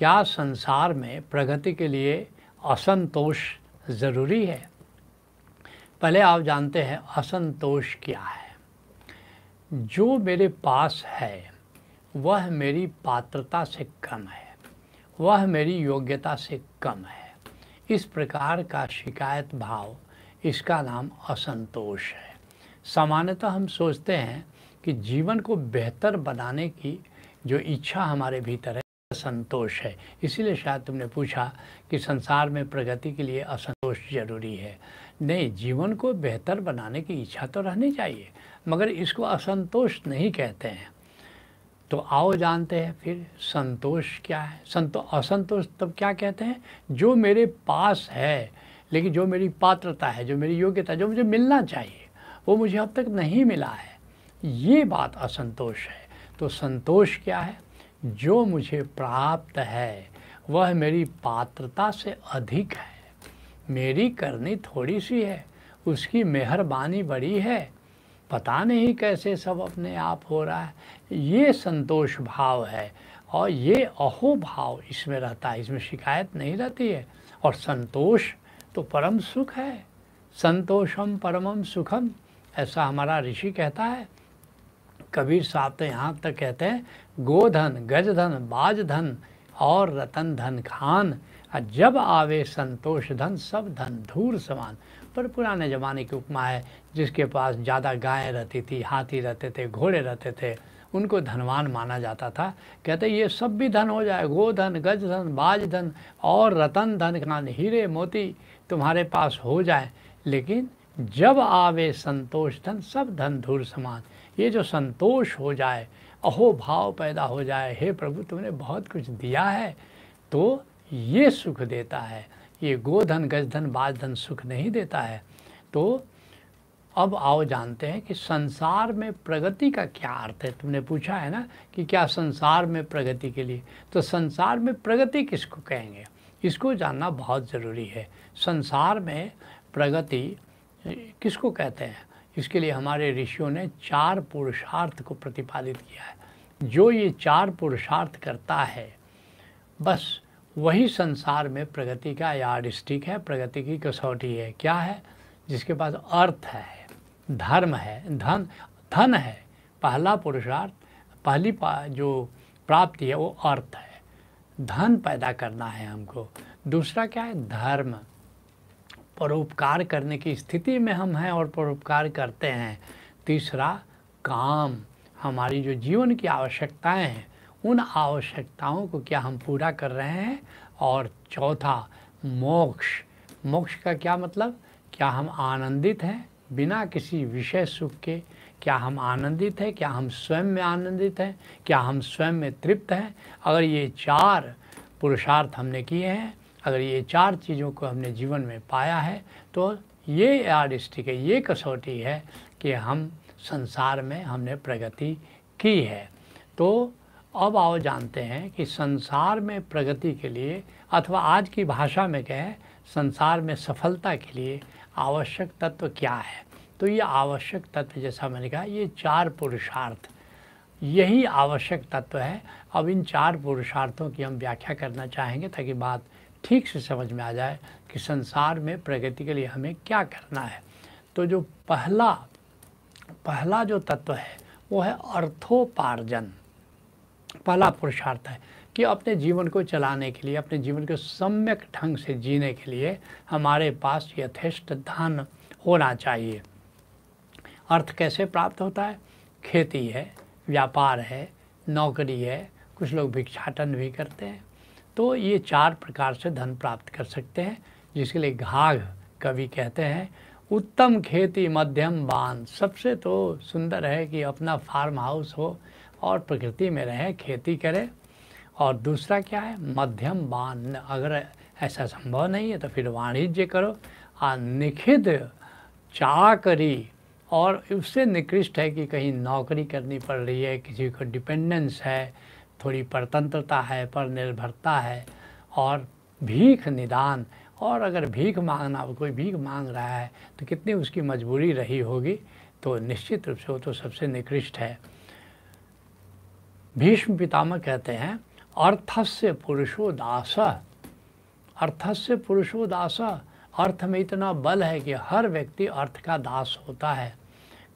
क्या संसार में प्रगति के लिए असंतोष ज़रूरी है? पहले आप जानते हैं असंतोष क्या है। जो मेरे पास है वह मेरी पात्रता से कम है, वह मेरी योग्यता से कम है। इस प्रकार का शिकायत भाव, इसका नाम असंतोष है। सामान्यतः हम सोचते हैं कि जीवन को बेहतर बनाने की जो इच्छा हमारे भीतर है असंतोष है। इसीलिए शायद तुमने पूछा कि संसार में प्रगति के लिए असंतोष जरूरी है। नहीं, जीवन को बेहतर बनाने की इच्छा तो रहनी चाहिए, मगर इसको असंतोष नहीं कहते हैं। तो आओ जानते हैं फिर संतोष क्या है। असंतोष तब क्या कहते हैं? जो मेरे पास है लेकिन जो मेरी पात्रता है, जो मेरी योग्यता, जो मुझे मिलना चाहिए वो मुझे अब तक नहीं मिला है, ये बात असंतोष है। तो संतोष क्या है? जो मुझे प्राप्त है वह मेरी पात्रता से अधिक है, मेरी करनी थोड़ी सी है, उसकी मेहरबानी बड़ी है, पता नहीं कैसे सब अपने आप हो रहा है। ये संतोष भाव है और ये अहो भाव इसमें रहता है, इसमें शिकायत नहीं रहती है। और संतोष तो परम सुख है, संतोषम परमम सुखम, ऐसा हमारा ऋषि कहता है। कबीर साहब तो यहाँ तक कहते हैं, गोधन गजधन बाजधन और रतन धन खान, जब आवे संतोष धन सब धन धूर समान। पर पुराने ज़माने की उपमा है, जिसके पास ज़्यादा गायें रहती थी, हाथी रहते थे, घोड़े रहते थे, उनको धनवान माना जाता था। कहते ये सब भी धन हो जाए, गोधन गजधन बाजधन और रतन धन खान, हीरे मोती तुम्हारे पास हो जाए, लेकिन जब आवे संतोष धन सब धन धूर समान। ये जो संतोष हो जाए, अहो भाव पैदा हो जाए, हे प्रभु तुमने बहुत कुछ दिया है, तो ये सुख देता है। ये गोधन गजधन बाजधन सुख नहीं देता है। तो अब आओ जानते हैं कि संसार में प्रगति का क्या अर्थ है। तुमने पूछा है ना कि क्या संसार में प्रगति के लिए, तो संसार में प्रगति किसको कहेंगे, इसको जानना बहुत ज़रूरी है। संसार में प्रगति किसको कहते हैं, इसके लिए हमारे ऋषियों ने 4 पुरुषार्थ को प्रतिपादित किया है। जो ये 4 पुरुषार्थ करता है, बस वही संसार में प्रगति का यार्डस्टिक है, प्रगति की कसौटी है। क्या है? जिसके पास अर्थ है, धर्म है, धन है। पहला पुरुषार्थ, पहली जो प्राप्ति है वो अर्थ है, धन पैदा करना है हमको। दूसरा क्या है? धर्म, परोपकार करने की स्थिति में हम हैं और परोपकार करते हैं। तीसरा काम, हमारी जो जीवन की आवश्यकताएं हैं उन आवश्यकताओं को क्या हम पूरा कर रहे हैं। और चौथा मोक्ष, मोक्ष का क्या मतलब? क्या हम आनंदित हैं बिना किसी विषय सुख के? क्या हम आनंदित हैं? क्या हम स्वयं में आनंदित हैं? क्या हम स्वयं में तृप्त हैं? अगर ये 4 पुरुषार्थ हमने किए हैं, अगर ये 4 चीज़ों को हमने जीवन में पाया है, तो ये यार्डस्टिक है, ये कसौटी है कि हम संसार में हमने प्रगति की है। तो अब आओ जानते हैं कि संसार में प्रगति के लिए, अथवा आज की भाषा में कहें संसार में सफलता के लिए आवश्यक तत्व क्या है। तो ये आवश्यक तत्व, जैसा मैंने कहा, ये 4 पुरुषार्थ यही आवश्यक तत्व है। अब इन 4 पुरुषार्थों की हम व्याख्या करना चाहेंगे ताकि बात ठीक से समझ में आ जाए कि संसार में प्रगति के लिए हमें क्या करना है। तो जो पहला जो तत्व है वो है अर्थोपार्जन। पहला पुरुषार्थ है कि अपने जीवन को चलाने के लिए, अपने जीवन को सम्यक ढंग से जीने के लिए हमारे पास यथेष्ट धन होना चाहिए। अर्थ कैसे प्राप्त होता है? खेती है, व्यापार है, नौकरी है, कुछ लोग भिक्षाटन भी करते हैं। तो ये 4 प्रकार से धन प्राप्त कर सकते हैं, जिसके लिए घाघ कवि कहते हैं, उत्तम खेती मध्यम बान। सबसे तो सुंदर है कि अपना फार्म हाउस हो और प्रकृति में रहे, खेती करे। और दूसरा क्या है? मध्यम बान। अगर ऐसा संभव नहीं है तो फिर वाणिज्य करो। निखिद चाकरी, और उससे निकृष्ट है कि कहीं नौकरी करनी पड़ रही है, किसी को डिपेंडेंस है, थोड़ी परतंत्रता है, पर निर्भरता है, और भीख निदान। और अगर भीख मांगना, कोई भीख मांग रहा है तो कितनी उसकी मजबूरी रही होगी, तो निश्चित रूप से वो तो सबसे निकृष्ट है। भीष्म पितामह कहते हैं, अर्थस्य पुरुषो दास, अर्थस्य पुरुषो दास। अर्थ में इतना बल है कि हर व्यक्ति अर्थ का दास होता है।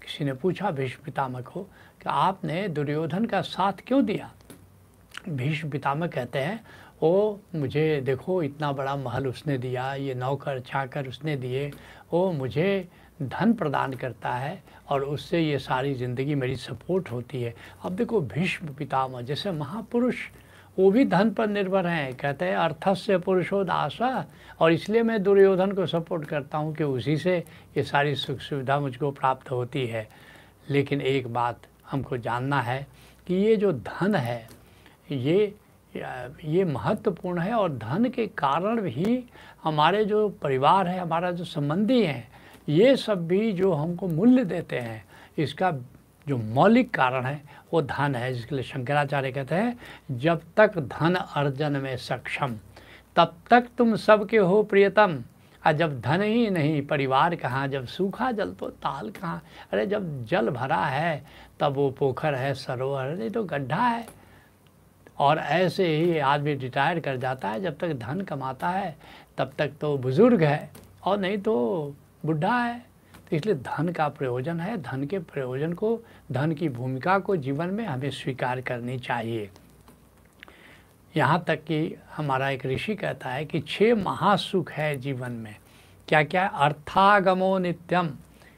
किसी ने पूछा भीष्म पितामह को कि आपने दुर्योधन का साथ क्यों दिया। भीष्म पितामह कहते हैं ओ मुझे देखो इतना बड़ा महल उसने दिया, ये नौकर चाकर उसने दिए, ओ मुझे धन प्रदान करता है और उससे ये सारी ज़िंदगी मेरी सपोर्ट होती है। अब देखो भीष्म पितामह जैसे महापुरुष वो भी धन पर निर्भर हैं। कहते हैं अर्थस्य पुरुषो दास, और इसलिए मैं दुर्योधन को सपोर्ट करता हूँ कि उसी से ये सारी सुख सुविधा मुझको प्राप्त होती है। लेकिन एक बात हमको जानना है कि ये जो धन है ये महत्वपूर्ण है, और धन के कारण ही हमारे जो परिवार है, हमारा जो संबंधी हैं, ये सब भी जो हमको मूल्य देते हैं, इसका जो मौलिक कारण है वो धन है। जिसके लिए शंकराचार्य कहते हैं जब तक धन अर्जन में सक्षम तब तक तुम सबके हो प्रियतम, और जब धन ही नहीं परिवार कहाँ, जब सूखा जल तो ताल कहाँ। अरे जब जल भरा है तब वो पोखर है, सरोवर नहीं तो गड्ढा है। और ऐसे ही आदमी रिटायर कर जाता है, जब तक धन कमाता है तब तक तो बुज़ुर्ग है और नहीं तो बुढ़ा है। तो इसलिए धन का प्रयोजन है, धन के प्रयोजन को, धन की भूमिका को जीवन में हमें स्वीकार करनी चाहिए। यहाँ तक कि हमारा एक ऋषि कहता है कि 6 महासुख है जीवन में। क्या क्या? अर्थागमो नित्यम,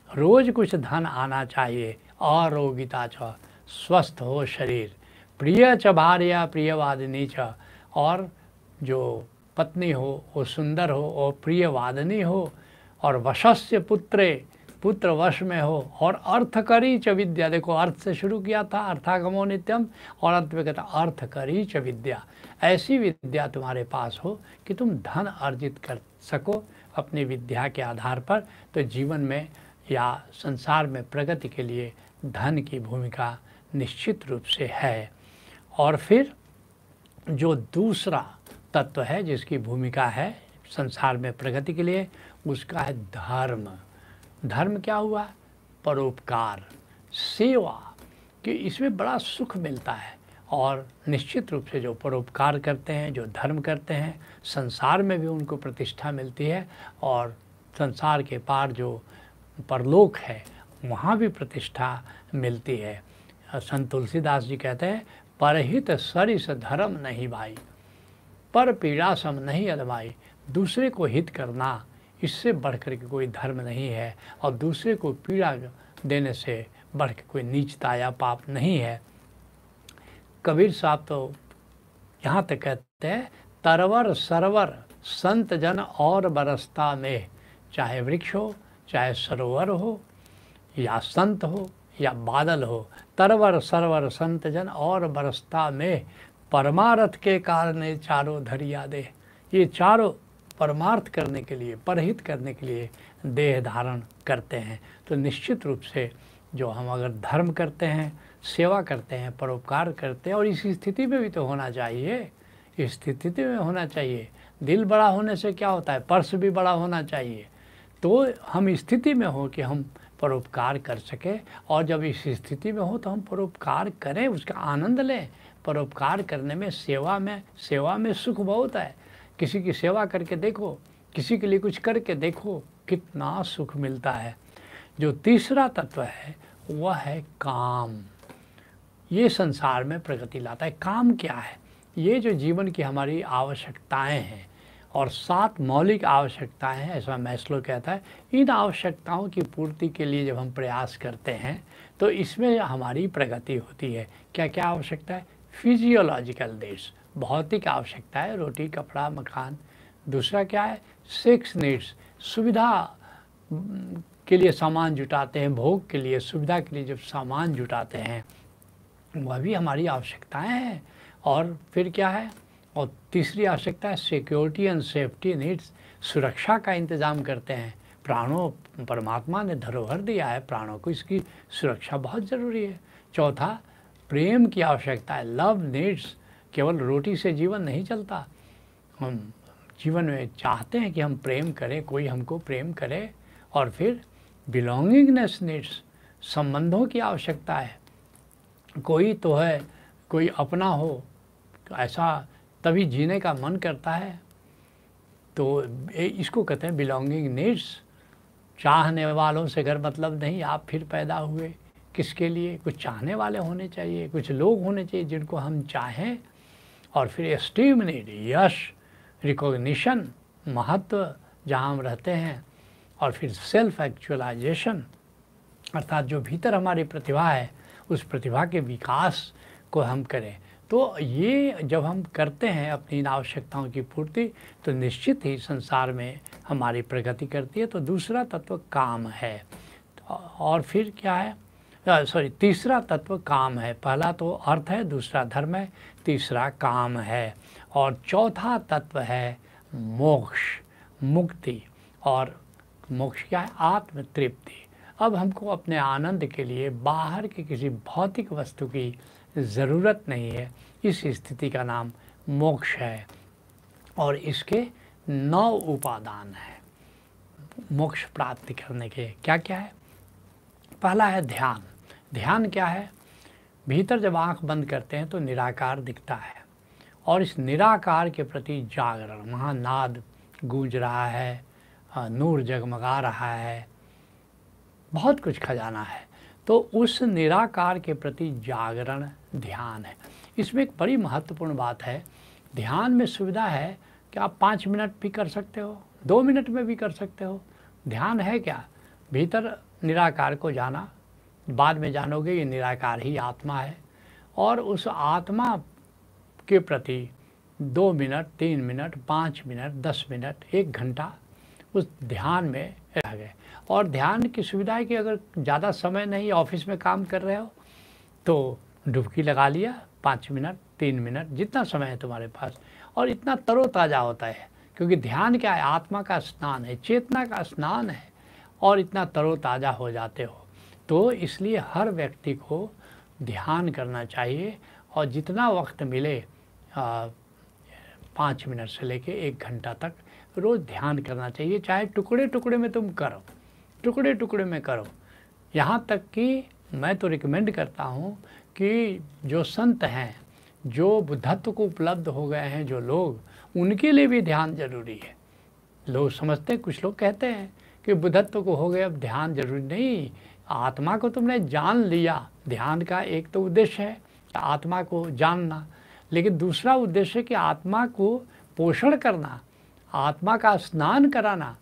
रोज़ कुछ धन आना चाहिए, आरोग्यता च, स्वस्थ हो शरीर, प्रिय च भार्या प्रियवादिनी च, और जो पत्नी हो वो सुंदर हो और प्रियवादिनी हो, और वशस्य पुत्रे, पुत्र वश में हो, और अर्थकरी च विद्या। देखो अर्थ से शुरू किया था, अर्थागमो नित्यम, और अंत में कहता अर्थकरी च विद्या। ऐसी विद्या तुम्हारे पास हो कि तुम धन अर्जित कर सको अपनी विद्या के आधार पर। तो जीवन में या संसार में प्रगति के लिए धन की भूमिका निश्चित रूप से है। और फिर जो दूसरा तत्व है जिसकी भूमिका है संसार में प्रगति के लिए, उसका है धर्म। धर्म क्या हुआ? परोपकार, सेवा, कि इसमें बड़ा सुख मिलता है। और निश्चित रूप से जो परोपकार करते हैं, जो धर्म करते हैं, संसार में भी उनको प्रतिष्ठा मिलती है, और संसार के पार जो परलोक है वहाँ भी प्रतिष्ठा मिलती है। संत तुलसीदास जी कहते हैं परहित सरिस धर्म नहीं भाई, पर पीड़ा सम नहीं अदमाई। दूसरे को हित करना, इससे बढ़कर के कोई धर्म नहीं है, और दूसरे को पीड़ा देने से बढ़ के कोई नीचता या पाप नहीं है। कबीर साहब तो यहाँ तक कहते हैं तरवर सरवर संत जन और बरसता में, चाहे वृक्ष हो, चाहे सरोवर हो, या संत हो, या बादल हो, तरवर सरवर संत जन और बरसता में, परमार्थ के कारण चारों धरिया दे। ये चारों परमार्थ करने के लिए, परहित करने के लिए देह धारण करते हैं। तो निश्चित रूप से जो हम अगर धर्म करते हैं, सेवा करते हैं, परोपकार करते हैं, और इस स्थिति में भी तो होना चाहिए, इस स्थिति में होना चाहिए। दिल बड़ा होने से क्या होता है? पर्स भी बड़ा होना चाहिए। तो हम स्थिति में हो कि हम परोपकार कर सकें, और जब इस स्थिति में हो तो हम परोपकार करें, उसका आनंद लें। परोपकार करने में, सेवा में सुख बहुत है। किसी की सेवा करके देखो, किसी के लिए कुछ करके देखो, कितना सुख मिलता है। जो तीसरा तत्व है वह है काम। ये संसार में प्रगति लाता है। काम क्या है? ये जो जीवन की हमारी आवश्यकताएं हैं, और 7 मौलिक आवश्यकताएं हैं, ऐसा मैस्लो कहता है। इन आवश्यकताओं की पूर्ति के लिए जब हम प्रयास करते हैं तो इसमें हमारी प्रगति होती है। क्या क्या आवश्यकता है? फिजियोलॉजिकल नीड्स, भौतिक आवश्यकता है, रोटी कपड़ा मकान। दूसरा क्या है? सेक्स नीड्स, सुविधा के लिए सामान जुटाते हैं, भोग के लिए, सुविधा के लिए जब सामान जुटाते हैं, वह भी हमारी आवश्यकताएं हैं। और फिर क्या है? और तीसरी आवश्यकता है सिक्योरिटी एंड सेफ्टी नीड्स, सुरक्षा का इंतज़ाम करते हैं। प्राणों, परमात्मा ने धरोहर दिया है प्राणों को, इसकी सुरक्षा बहुत ज़रूरी है। चौथा, प्रेम की आवश्यकता है, लव नीड्स। केवल रोटी से जीवन नहीं चलता, हम जीवन में चाहते हैं कि हम प्रेम करें, कोई हमको प्रेम करे। और फिर बिलोंगिंगनेस नीड्स, संबंधों की आवश्यकता है। कोई तो है, कोई अपना हो, ऐसा तभी जीने का मन करता है। तो इसको कहते हैं बिलोंगिंग नीड्स। चाहने वालों से अगर मतलब नहीं, आप फिर पैदा हुए किसके लिए? कुछ चाहने वाले होने चाहिए, कुछ लोग होने चाहिए जिनको हम चाहें। और फिर एस्टीम नीड, यश, रिकॉग्निशन, महत्व जहाँ हम रहते हैं। और फिर सेल्फ एक्चुअलाइजेशन, अर्थात जो भीतर हमारी प्रतिभा है उस प्रतिभा के विकास को हम करें। तो ये जब हम करते हैं अपनी इन आवश्यकताओं की पूर्ति, तो निश्चित ही संसार में हमारी प्रगति करती है। तो दूसरा तत्व काम है। और फिर क्या है? तीसरा तत्व काम है। पहला तो अर्थ है, दूसरा धर्म है, तीसरा काम है। और चौथा तत्व है मोक्ष, मुक्ति। और मोक्ष क्या है? आत्म तृप्ति। अब हमको अपने आनंद के लिए बाहर की किसी भौतिक वस्तु की ज़रूरत नहीं है। इस स्थिति का नाम मोक्ष है। और इसके 9 उपादान हैं मोक्ष प्राप्ति करने के। क्या क्या है? पहला है ध्यान। ध्यान क्या है? भीतर जब आंख बंद करते हैं तो निराकार दिखता है, और इस निराकार के प्रति जागरण, वहाँ नाद गूंज रहा है, नूर जगमगा रहा है, बहुत कुछ खजाना है। तो उस निराकार के प्रति जागरण ध्यान है। इसमें एक बड़ी महत्वपूर्ण बात है, ध्यान में सुविधा है कि आप 5 मिनट भी कर सकते हो, 2 मिनट में भी कर सकते हो। ध्यान है क्या? भीतर निराकार को जाना, बाद में जानोगे ये निराकार ही आत्मा है, और उस आत्मा के प्रति 2 मिनट, 3 मिनट, 5 मिनट, 10 मिनट, 1 घंटा उस ध्यान में रह गए। और ध्यान की सुविधा है कि अगर ज़्यादा समय नहीं, ऑफिस में काम कर रहे हो, तो डुबकी लगा लिया 5 मिनट, 3 मिनट, जितना समय है तुम्हारे पास, और इतना तरोताज़ा होता है। क्योंकि ध्यान क्या है? आत्मा का स्नान है, चेतना का स्नान है, और इतना तरोताज़ा हो जाते हो। तो इसलिए हर व्यक्ति को ध्यान करना चाहिए, और जितना वक्त मिले 5 मिनट से लेके 1 घंटा तक रोज़ ध्यान करना चाहिए। चाहे टुकड़े टुकड़े में तुम करो, टुकड़े टुकड़े में करो। यहाँ तक कि मैं तो रिकमेंड करता हूँ कि जो संत हैं, जो बुद्धत्व को उपलब्ध हो गए हैं जो लोग, उनके लिए भी ध्यान जरूरी है। लोग समझते हैं, कुछ लोग कहते हैं कि बुद्धत्व को हो गए अब ध्यान जरूरी नहीं। आत्मा को तुमने जान लिया, ध्यान का एक तो उद्देश्य है आत्मा को जानना, लेकिन दूसरा उद्देश्य है कि आत्मा को पोषण करना, आत्मा का स्नान कराना,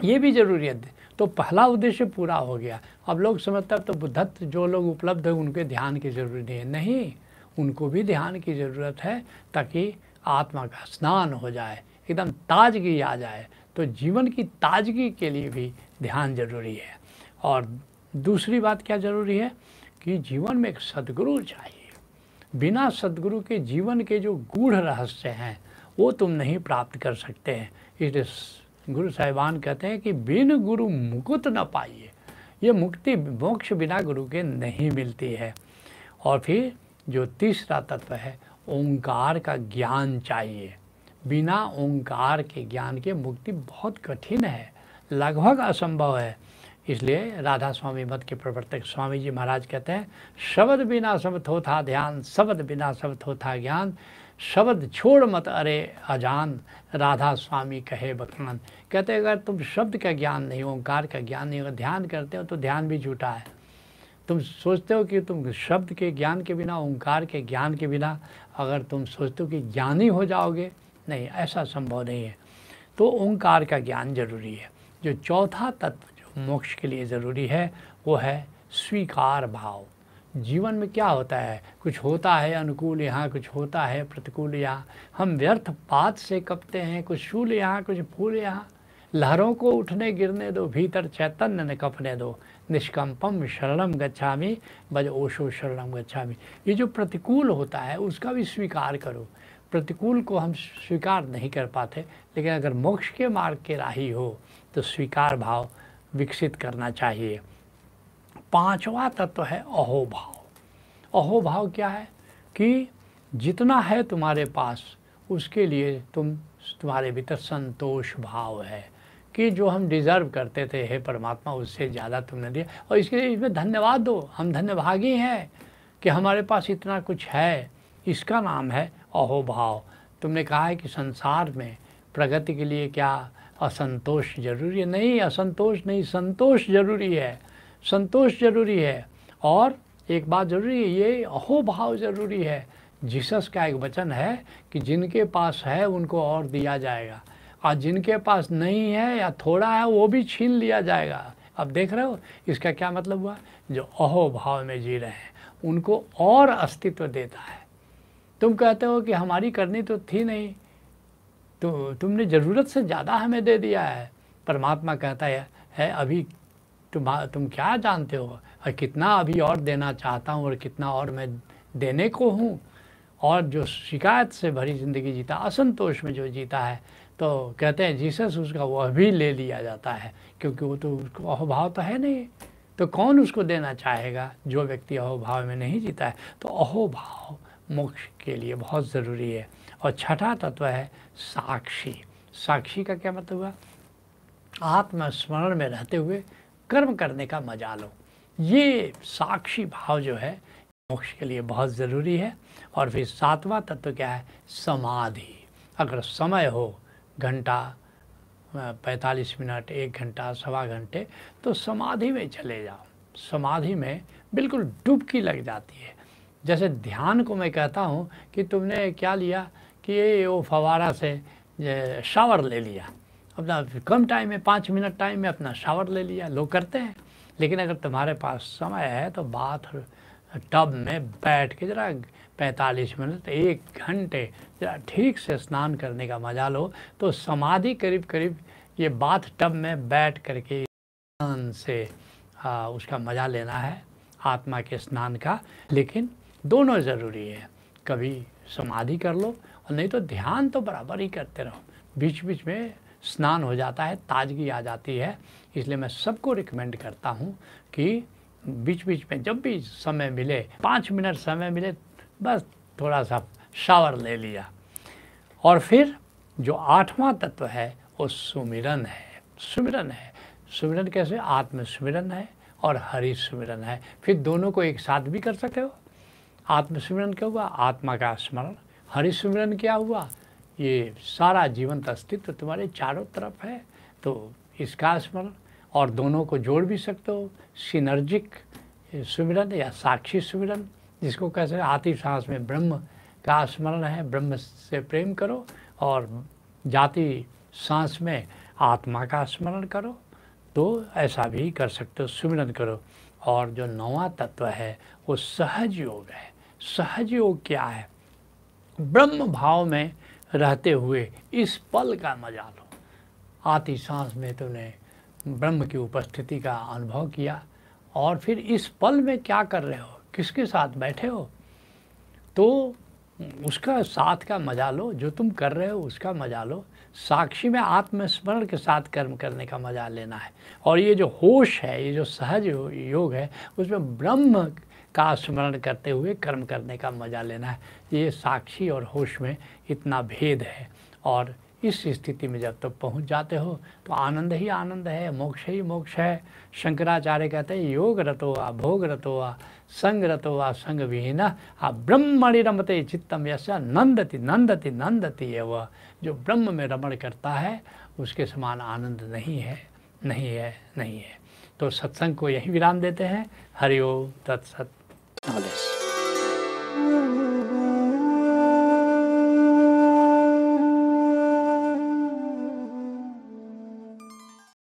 ये भी जरूरी है। तो पहला उद्देश्य पूरा हो गया। अब लोग समझते हैं तो बुद्धत्व जो लोग उपलब्ध है उनके ध्यान की ज़रूरत नहीं है। नहीं, उनको भी ध्यान की ज़रूरत है, ताकि आत्मा का स्नान हो जाए, एकदम ताजगी आ जाए। तो जीवन की ताजगी के लिए भी ध्यान जरूरी है। और दूसरी बात क्या ज़रूरी है कि जीवन में एक सद्गुरु चाहिए। बिना सद्गुरु के जीवन के जो गूढ़ रहस्य हैं वो तुम नहीं प्राप्त कर सकते हैं। इसलिए गुरु साहिबान कहते हैं कि बिन गुरु मुकुत न पाइए। ये मुक्ति, मोक्ष बिना गुरु के नहीं मिलती है। और फिर जो तीसरा तत्व है, ओंकार का ज्ञान चाहिए। बिना ओंकार के ज्ञान के मुक्ति बहुत कठिन है, लगभग असंभव है। इसलिए राधा स्वामी मत के प्रवर्तक स्वामी जी महाराज कहते हैं, शब्द बिना सब थोथा ध्यान, शब्द बिना सब थोथा ज्ञान, शब्द छोड़ मत अरे अजान, राधा स्वामी कहे बखान। कहते हैं अगर तुम शब्द का ज्ञान नहीं, ओंकार का ज्ञान नहीं, अगर ध्यान करते हो तो ध्यान भी झूठा है। तुम सोचते हो कि तुम शब्द के ज्ञान के बिना, ओंकार के ज्ञान के बिना अगर तुम सोचते हो कि ज्ञानी हो जाओगे, नहीं, ऐसा संभव नहीं है। तो ओंकार का ज्ञान जरूरी है। जो चौथा तत्व जो मोक्ष के लिए ज़रूरी है वो है स्वीकार भाव। जीवन में क्या होता है, कुछ होता है अनुकूल यहाँ, कुछ होता है प्रतिकूल यहाँ। हम व्यर्थ बात से कपते हैं, कुछ शूल यहाँ कुछ फूल यहाँ। लहरों को उठने गिरने दो, भीतर चैतन्य न कपने दो। निष्कंपम शरणम गच्छामि, बज ओशो शरणम गच्छामि। ये जो प्रतिकूल होता है उसका भी स्वीकार करो। प्रतिकूल को हम स्वीकार नहीं कर पाते, लेकिन अगर मोक्ष के मार्ग के राही हो तो स्वीकार भाव विकसित करना चाहिए। पांचवा तत्व है अहोभाव। अहोभाव क्या है कि जितना है तुम्हारे पास उसके लिए तुम्हारे भीतर संतोष भाव है कि जो हम डिज़र्व करते थे, हे परमात्मा उससे ज़्यादा तुमने दिया, और इसके लिए इसमें धन्यवाद दो। हम धन्यभागी हैं कि हमारे पास इतना कुछ है। इसका नाम है अहोभाव। तुमने कहा है कि संसार में प्रगति के लिए क्या असंतोष जरूरी है? नहीं, असंतोष नहीं, संतोष जरूरी है, संतोष जरूरी है। और एक बात जरूरी है, ये अहोभाव जरूरी है। जीसस का एक वचन है कि जिनके पास है उनको और दिया जाएगा, और जिनके पास नहीं है या थोड़ा है वो भी छीन लिया जाएगा। अब देख रहे हो इसका क्या मतलब हुआ? जो अहोभाव में जी रहे हैं उनको और अस्तित्व देता है। तुम कहते हो कि हमारी करनी तो थी नहीं, तो तुमने ज़रूरत से ज़्यादा हमें दे दिया है। परमात्मा कहता है अभी तुम क्या जानते हो और कितना अभी और देना चाहता हूँ और कितना और मैं देने को हूँ। और जो शिकायत से भरी ज़िंदगी जीता, असंतोष में जो जीता है, तो कहते हैं जीसस उसका वह भी ले लिया जाता है, क्योंकि वो तो उसको अहोभाव तो है नहीं, तो कौन उसको देना चाहेगा जो व्यक्ति अहोभाव में नहीं जीता है। तो अहोभाव मोक्ष के लिए बहुत ज़रूरी है। और छठा तत्व है साक्षी। साक्षी का क्या मतलब हुआ? आत्मस्मरण में रहते हुए कर्म करने का मजा लो। ये साक्षी भाव जो है मोक्ष के लिए बहुत ज़रूरी है। और फिर सातवां तत्व क्या है? समाधि। अगर समय हो घंटा 45 मिनट, 1 घंटा, सवा घंटे, तो समाधि में चले जाओ। समाधि में बिल्कुल डुबकी लग जाती है। जैसे ध्यान को मैं कहता हूँ कि तुमने क्या लिया कि ये वो फवारा से शावर ले लिया, अपना कम टाइम में 5 मिनट टाइम में अपना शावर ले लिया, लोग करते हैं। लेकिन अगर तुम्हारे पास समय है तो बाथ टब में बैठ के जरा 45 मिनट, 1 घंटे जरा ठीक से स्नान करने का मजा लो। तो समाधि करीब करीब ये बाथ टब में बैठ करके स्नान से उसका मज़ा लेना है, आत्मा के स्नान का। लेकिन दोनों ज़रूरी है, कभी समाधि कर लो और नहीं तो ध्यान तो बराबर ही करते रहो। बीच बीच में स्नान हो जाता है, ताजगी आ जाती है। इसलिए मैं सबको रिकमेंड करता हूँ कि बीच बीच में जब भी समय मिले, 5 मिनट समय मिले, बस थोड़ा सा शावर ले लिया। और फिर जो आठवां तत्व है वो सुमिरन है। सुमिरन है, सुमिरन कैसे? आत्म सुमिरन है और हरि सुमिरन है। फिर दोनों को एक साथ भी कर सकते हो। आत्म सुमिरन क्या हुआ? आत्मा का स्मरण। हरि सुमिरन क्या हुआ? ये सारा जीवंत अस्तित्व तुम्हारे चारों तरफ है, तो इसका स्मरण। और दोनों को जोड़ भी सकते हो, सिनर्जिक सुमिरन या साक्षी सुमिरन, जिसको कैसे आती सांस में ब्रह्म का स्मरण है, ब्रह्म से प्रेम करो, और जाती सांस में आत्मा का स्मरण करो, तो ऐसा भी कर सकते हो, सुमिरन करो। और जो 9वां तत्व है वो सहज योग है। सहज योग क्या है? ब्रह्म भाव में रहते हुए इस पल का मजा लो। आती सांस में तुमने ब्रह्म की उपस्थिति का अनुभव किया, और फिर इस पल में क्या कर रहे हो, किसके साथ बैठे हो, तो उसका साथ का मजा लो। जो तुम कर रहे हो उसका मजा लो। साक्षी में आत्मस्मरण के साथ कर्म करने का मजा लेना है। और ये जो होश है, ये जो सहज योग है, उसमें ब्रह्म का स्मरण करते हुए कर्म करने का मजा लेना है। ये साक्षी और होश में इतना भेद है। और इस स्थिति में जब तक पहुंच जाते हो तो आनंद ही आनंद है, मोक्ष ही मोक्ष है। शंकराचार्य कहते हैं योग रतो वा भोग रतो वा संग रतो वा संग विहीन ब्रह्मणि रमते चित्तम यस्य नंदति नंदति नंदति है। वह जो ब्रह्म में रमण करता है उसके समान आनंद नहीं है, नहीं है, नहीं है। तो सत्संग को यही विराम देते हैं। हरि ओम तत्सत।